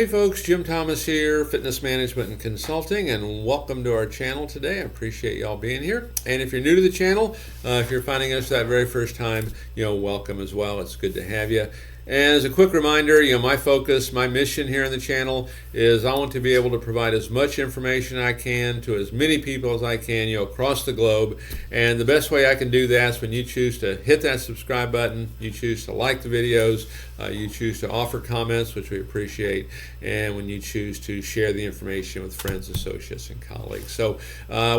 Hey folks, Jim Thomas here, Fitness Management and Consulting, and welcome to our channel today. I appreciate y'all being here. And if you're new to the channel, if you're finding us that very first time, welcome as well. It's good to have you. And as a quick reminder, my focus, my mission here on the channel is I want to be able to provide as much information I can to as many people as I can, across the globe. And the best way I can do that is when you choose to hit that subscribe button, you choose to like the videos, you choose to offer comments, which we appreciate, and when you choose to share the information with friends, associates, and colleagues. So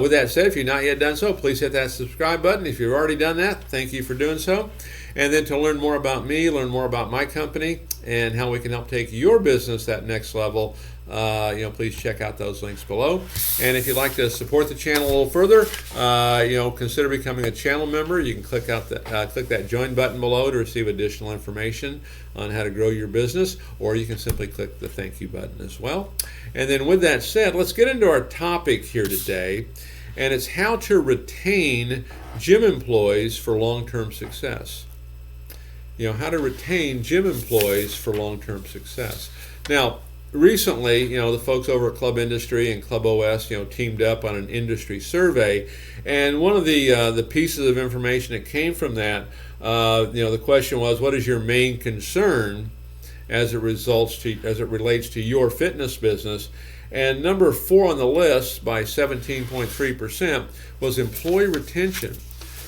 with that said, if you've not yet done so, please hit that subscribe button. If you've already done that, thank you for doing so. And then to learn more about me, learn more about my company, and how we can help take your business that next level, please check out those links below. And if you'd like to support the channel a little further, consider becoming a channel member. You can click that join button below to receive additional information on how to grow your business, or you can simply click the thank you button as well. And then with that said, let's get into our topic here today, and it's how to retain gym employees for long-term success. How to retain gym employees for long-term success. Now, recently, the folks over at Club Industry and Club OS, teamed up on an industry survey, and one of the pieces of information that came from that, the question was, what is your main concern as it relates to your fitness business? And number 4 on the list, by 17.3%, was employee retention.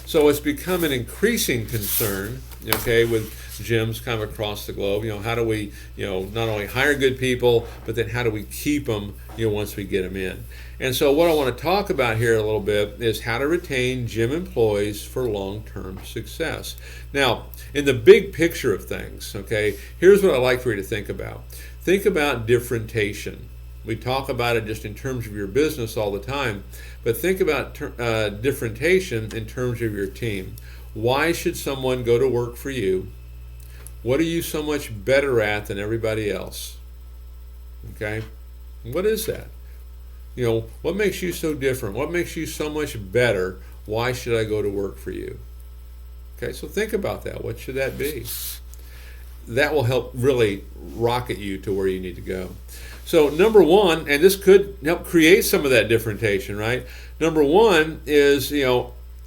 So it's become an increasing concern, with gyms kind of across the globe. How do we, not only hire good people, but then how do we keep them, once we get them in? And so what I want to talk about here a little bit is how to retain gym employees for long-term success. Now, in the big picture of things, here's what I'd like for you to think about. Think about differentiation. We talk about it just in terms of your business all the time, but think about differentiation in terms of your team. Why should someone go to work for you? What are you so much better at than everybody else? What is that? What makes you so different? What makes you so much better? Why should I go to work for you? So think about that. What should that be? That will help really rocket you to where you need to go. So number 1, and this could help create some of that differentiation, right? Number 1 is,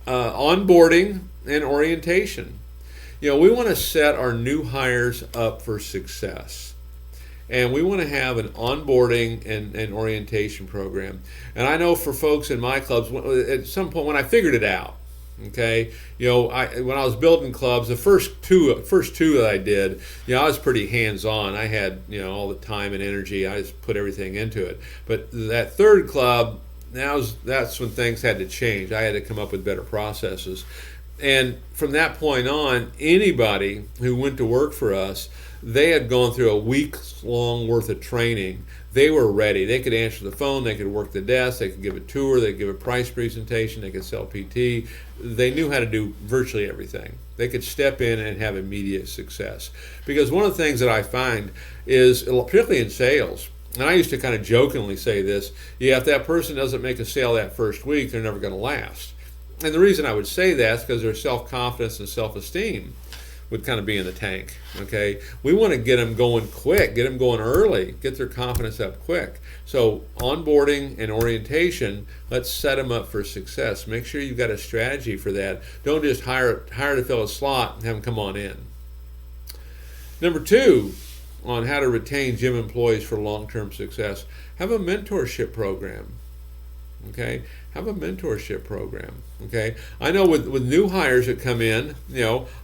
onboarding and orientation. We want to set our new hires up for success. And we want to have an onboarding and orientation program. And I know for folks in my clubs, at some point when I figured it out, when I was building clubs, the first two that I did, I was pretty hands-on. I had, all the time and energy. I just put everything into it. But that third club, that's when things had to change. I had to come up with better processes. And from that point on, anybody who went to work for us, they had gone through a week's long worth of training. They were ready. They could answer the phone, they could work the desk, they could give a tour, they could give a price presentation, they could sell PT. They knew how to do virtually everything. They could step in and have immediate success. Because one of the things that I find is, particularly in sales, and I used to kind of jokingly say this, if that person doesn't make a sale that first week, they're never going to last. And the reason I would say that is because their self-confidence and self-esteem would kind of be in the tank. We want to get them going quick, get them going early, get their confidence up quick. So onboarding and orientation, let's set them up for success. Make sure you've got a strategy for that. Don't just hire to fill a slot and have them come on in. Number 2, on how to retain gym employees for long-term success, have a mentorship program. Have a mentorship program. I know with new hires that come in,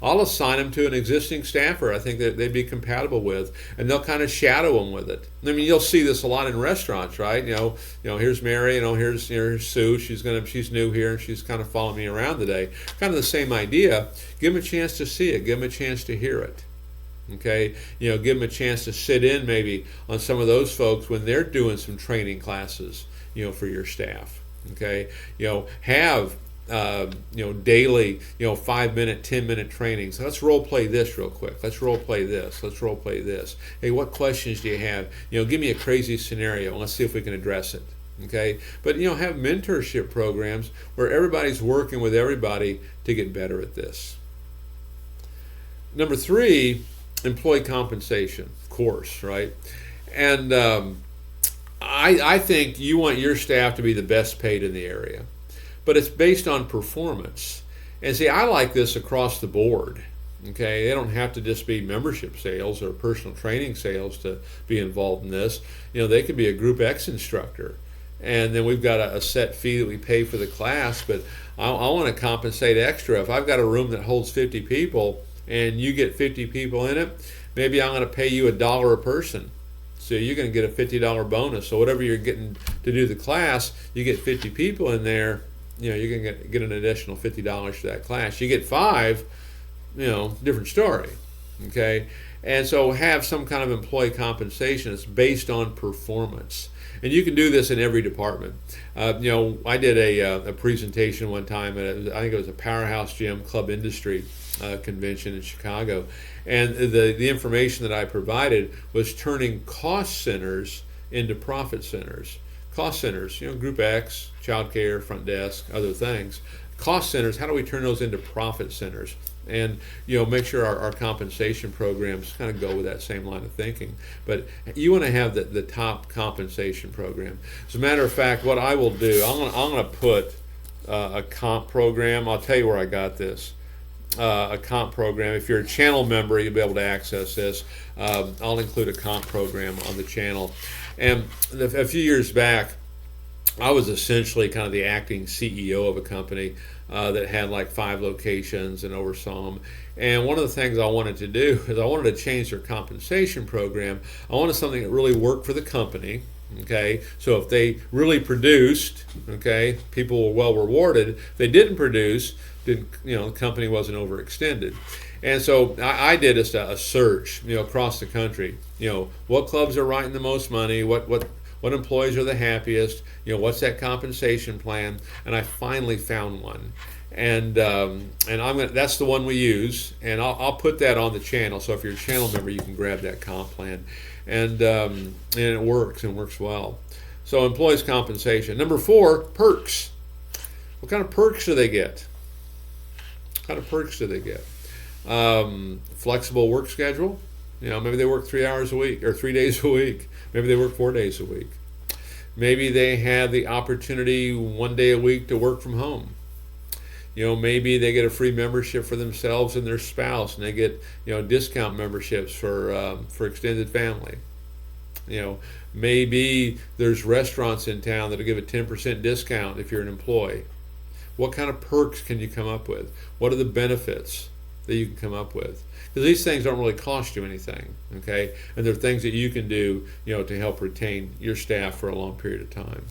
I'll assign them to an existing staffer I think that they'd be compatible with, and they'll kind of shadow them with it. I mean, you'll see this a lot in restaurants, right? Here's Mary, here's Sue. She's new here and she's kind of following me around today. Kind of the same idea. Give them a chance to see it. Give them a chance to hear it. Give them a chance to sit in maybe on some of those folks when they're doing some training classes, for your staff. Have daily 5-minute, 10-minute trainings. Let's role play this real quick. Let's role play this. Let's role play this. Hey, what questions do you have? Give me a crazy scenario and let's see if we can address it. But have mentorship programs where everybody's working with everybody to get better at this. Number 3, employee compensation, of course, right? And I think you want your staff to be the best paid in the area, but it's based on performance. And see, I like this across the board. Okay, they don't have to just be membership sales or personal training sales to be involved in this. They could be a Group X instructor, and then we've got a set fee that we pay for the class, but I want to compensate extra. If I've got a room that holds 50 people and you get 50 people in it, maybe I'm going to pay you $1 a person. So you're going to get a $50 bonus. So whatever you're getting to do the class, you get 50 people in there, you're going to get an additional $50 for that class. You get 5, different story. Okay? And so have some kind of employee compensation that's based on performance. And you can do this in every department. I did a presentation one time at I think it was a Powerhouse Gym Club Industry convention in Chicago, and the information that I provided was turning cost centers into profit centers. Cost centers, Group X, childcare, front desk, other things. Cost centers, how do we turn those into profit centers? And make sure our compensation programs kind of go with that same line of thinking. But you want to have the top compensation program. As a matter of fact, what I will do, I'm going to put a comp program. I'll tell you where I got this. A comp program. If you're a channel member, you'll be able to access this. I'll include a comp program on the channel. And a few years back, I was essentially kind of the acting CEO of a company that had like 5 locations and oversaw them. And one of the things I wanted to do is I wanted to change their compensation program. I wanted something that really worked for the company. Okay, so if they really produced, okay, people were well rewarded. If they didn't produce, the company wasn't overextended. And so I did a search, across the country. What clubs are writing the most money? What employees are the happiest? What's that compensation plan? And I finally found one, and that's the one we use, and I'll put that on the channel. So if you're a channel member, you can grab that comp plan, and it works well. So employees' compensation. Number 4, perks. What kind of perks do they get? Flexible work schedule. Maybe they work 3 hours a week or 3 days a week. Maybe they work 4 days a week. Maybe they have the opportunity 1 day a week to work from home. Maybe they get a free membership for themselves and their spouse, and they get discount memberships for extended family. Maybe there's restaurants in town that'll give a 10% discount if you're an employee. What kind of perks can you come up with? What are the benefits that you can come up with? Because these things don't really cost you anything, okay? And they're things that you can do, to help retain your staff for a long period of time.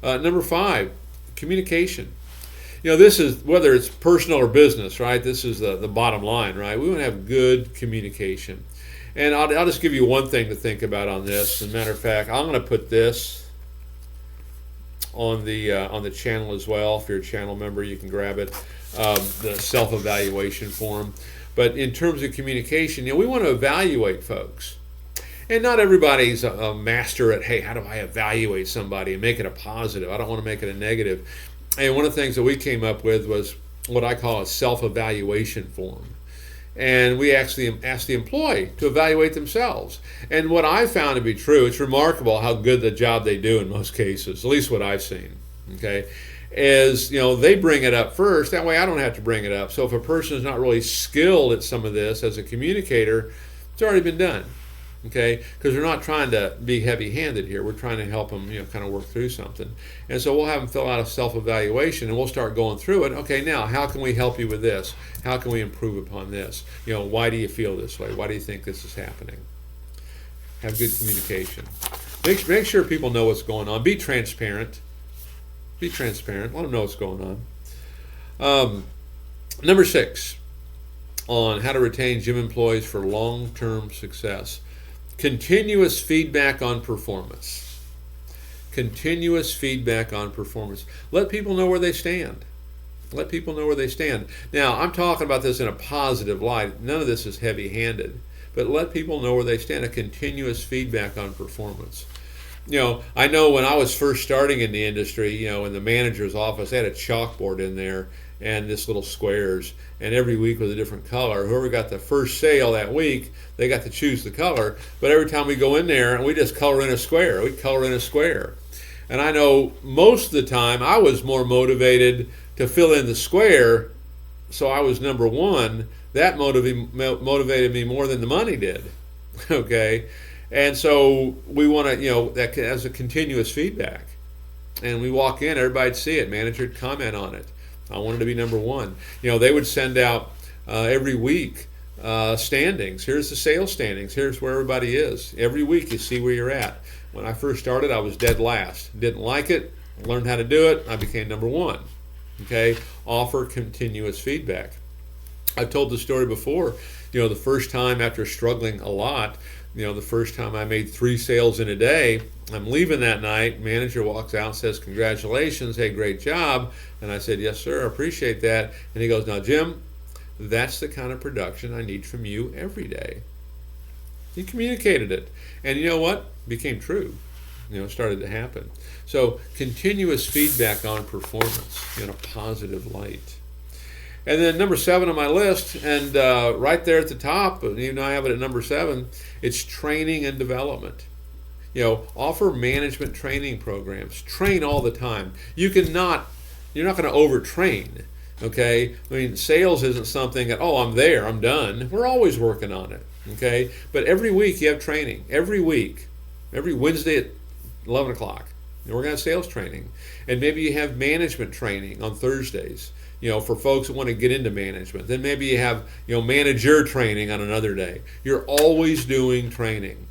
Number 5, communication. This is, whether it's personal or business, right? This is the bottom line, right? We want to have good communication. And I'll just give you one thing to think about on this. As a matter of fact, I'm going to put this on the channel as well. If you're a channel member, you can grab it, the self-evaluation form. But in terms of communication, we want to evaluate folks. And not everybody's a master at, hey, how do I evaluate somebody and make it a positive? I don't want to make it a negative. And one of the things that we came up with was what I call a self-evaluation form. And we actually asked the employee to evaluate themselves. And what I found to be true, it's remarkable how good the job they do in most cases, at least what I've seen, okay, is, they bring it up first. That way I don't have to bring it up. So if a person is not really skilled at some of this as a communicator, it's already been done, okay, because we're not trying to be heavy-handed here. We're trying to help them, kind of work through something. And so we'll have them fill out a self-evaluation, and we'll start going through it. Okay, now, how can we help you with this? How can we improve upon this? Why do you feel this way? Why do you think this is happening? Have good communication. Make sure people know what's going on. Be transparent. Let them know what's going on. Number 6, on how to retain gym employees for long-term success. Continuous feedback on performance. Continuous feedback on performance. Let people know where they stand. Now, I'm talking about this in a positive light. None of this is heavy-handed. But let people know where they stand. A continuous feedback on performance. I know when I was first starting in the industry, in the manager's office, they had a chalkboard in there, and this little squares, and every week was a different color. Whoever got the first sale that week, they got to choose the color. But every time we go in there, and we just color in a square. We color in a square. And I know most of the time I was more motivated to fill in the square, so I was number one. That motivated me more than the money did. Okay? And so we want to, that as a continuous feedback. And we walk in, everybody'd see it. Manager would comment on it. I wanted to be number one. They would send out every week standings. Here's the sales standings. Here's where everybody is. Every week you see where you're at. When I first started, I was dead last. Didn't like it. Learned how to do it. I became number one. Okay? Offer continuous feedback. I've told the story before. The first time after struggling a lot, the first time I made 3 sales in a day, I'm leaving that night. Manager walks out and says, "Congratulations, hey, great job." And I said, "Yes, sir, I appreciate that." And he goes, "Now, Jim, that's the kind of production I need from you every day." He communicated it. And you know what? Became true. Started to happen. So continuous feedback on performance in a positive light. And then number 7 on my list, and right there at the top, even though I have it at number 7, it's training and development. Offer management training programs. Train all the time. You're not going to overtrain. Okay? I mean, sales isn't something that, I'm there, I'm done. We're always working on it. Okay? But every week you have training. Every week. Every Wednesday at 11 o'clock. We're going to have sales training. And maybe you have management training on Thursdays. For folks that want to get into management. Then maybe you have, manager training on another day. You're always doing training.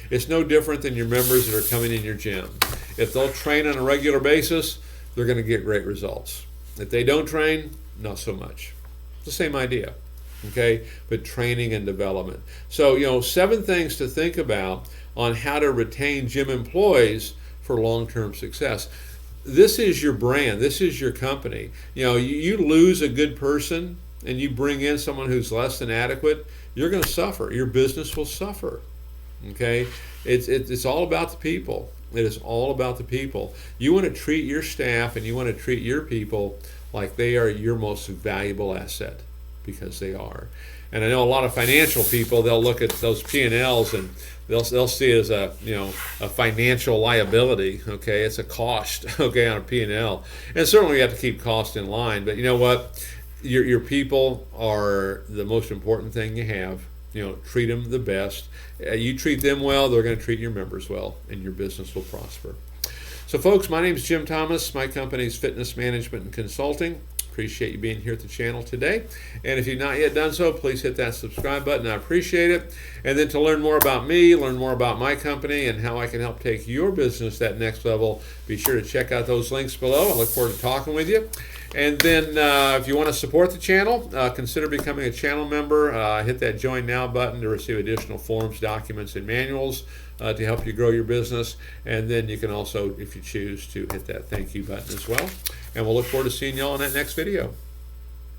It's no different than your members that are coming in your gym. If they'll train on a regular basis, they're going to get great results. If they don't train, not so much. It's the same idea. Okay? But training and development. So, 7 things to think about on how to retain gym employees for long-term success. This is your brand. This is your company. You lose a good person and you bring in someone who's less than adequate, you're going to suffer. Your business will suffer. Okay? It's all about the people. It is all about the people. You want to treat your staff and you want to treat your people like they are your most valuable asset, because they are. And I know a lot of financial people, they'll look at those P&Ls and they'll see it as a financial liability. Okay, it's a cost. Okay, on a P&L, and certainly you have to keep cost in line. But you know what? Your people are the most important thing you have. Treat them the best. You treat them well, they're going to treat your members well, and your business will prosper. So, folks, my name is Jim Thomas. My company is Fitness Management and Consulting. Appreciate you being here at the channel today. And if you've not yet done so, please hit that subscribe button. I appreciate it. And then to learn more about me, learn more about my company, and how I can help take your business that next level, be sure to check out those links below. I look forward to talking with you. And then if you want to support the channel, consider becoming a channel member. Hit that Join Now button to receive additional forms, documents, and manuals to help you grow your business. And then you can also, if you choose, to hit that thank you button as well. And we'll look forward to seeing you all in that next video.